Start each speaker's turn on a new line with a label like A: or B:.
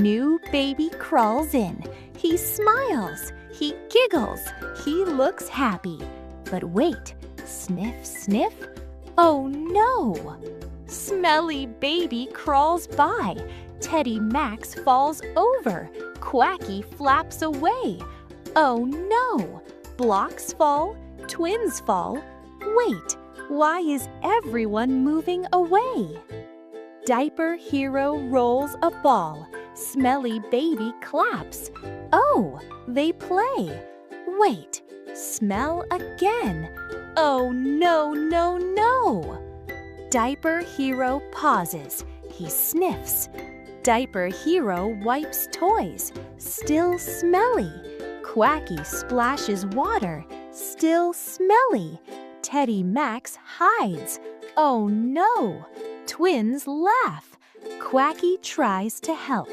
A: New baby crawls in. He smiles. He giggles. He looks happy. But wait, sniff, sniff. Oh no! Smelly baby crawls by. Teddy Max falls over. Quacky flaps away. Oh no! Blocks fall. Twins fall. Wait, why is everyone moving away? Diaper Hero rolls a ball. Smelly baby claps. Oh, they play. Wait, smell again. Oh no, no, no! Diaper Hero pauses. He sniffs. Diaper Hero wipes toys. Still smelly. Quacky splashes water. Still smelly. Teddy Max hides. Oh no! Twins laugh. Quacky tries to help.